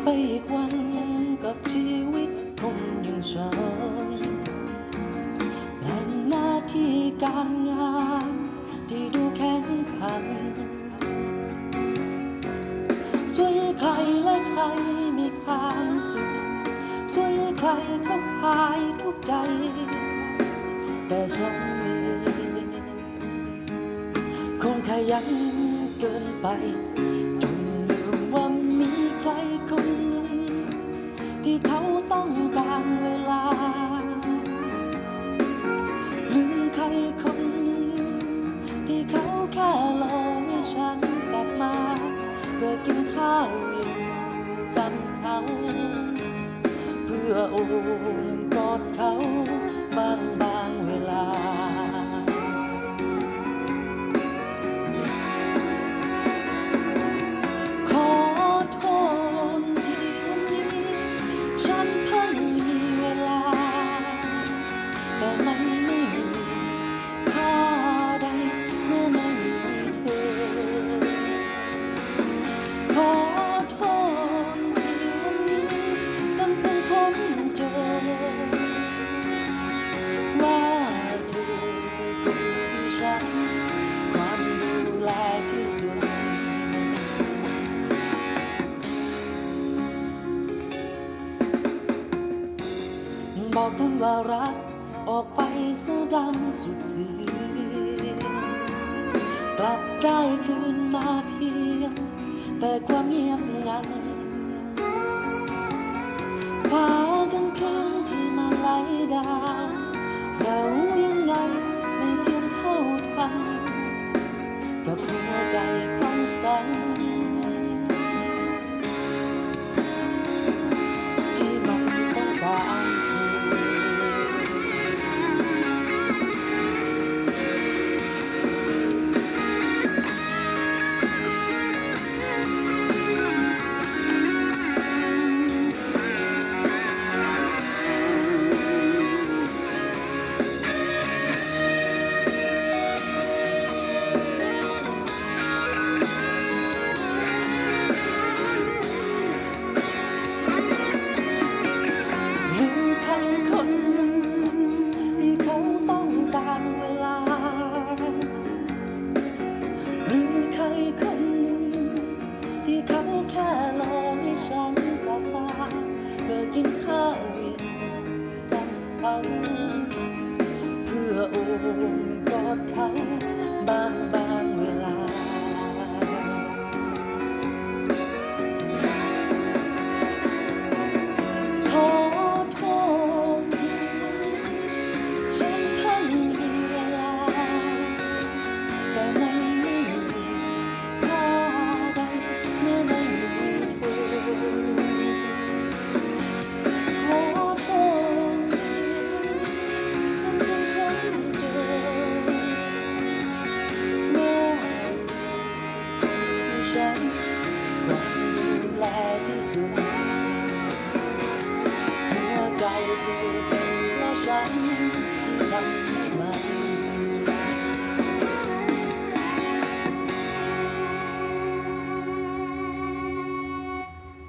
ไปอีกวันกับชีวิตคนอย่างฉันและหน้าที่การงานที่ดูแข็งขันช่วยให้ใครและใครมีความสุขช่วยให้ใครเขาคลายทุกข์ใจแต่ฉันคงขยันเกินไปจนลืมว่ามีใครคนหนึ่งที่เขาต้องการเวลาลืมใครคนหนึ่งที่เขาแค่รอให้ฉันกลับมาเพื่อกินข้าวเย็นกับเขาเพื่อโอบกอดเขาบางเวลาขอโทษที่วันนี้ฉันเพิ่งมีเวลาแต่มันไม่มีค่าใดเมื่อไม่มีเธอขอโทษที่วันนี้ฉันเพิ่งค้นเจอว่าเธอคือคนที่ฉันควรดูแลที่สุดบอกคำว่ารักออกไปเสียดังสุดเสียงกลับได้คืนมาเพียงแต่ความเงียบงันฟ้ากลางคืนที่มาไหลดาวเหงายังไงไม่เทียมเท่าทันกับหัวใจความสั่นที่มันต้องการเธอกินข้าวเย็นกับเขาเพื่อโอบกอดเขาบางเวลาขอโทษที่ฉันเพิ่งมีเวลาแต่มันไม่มีค่าใดเมื่อไม่มีเธอที่สุดหัวใจเธอ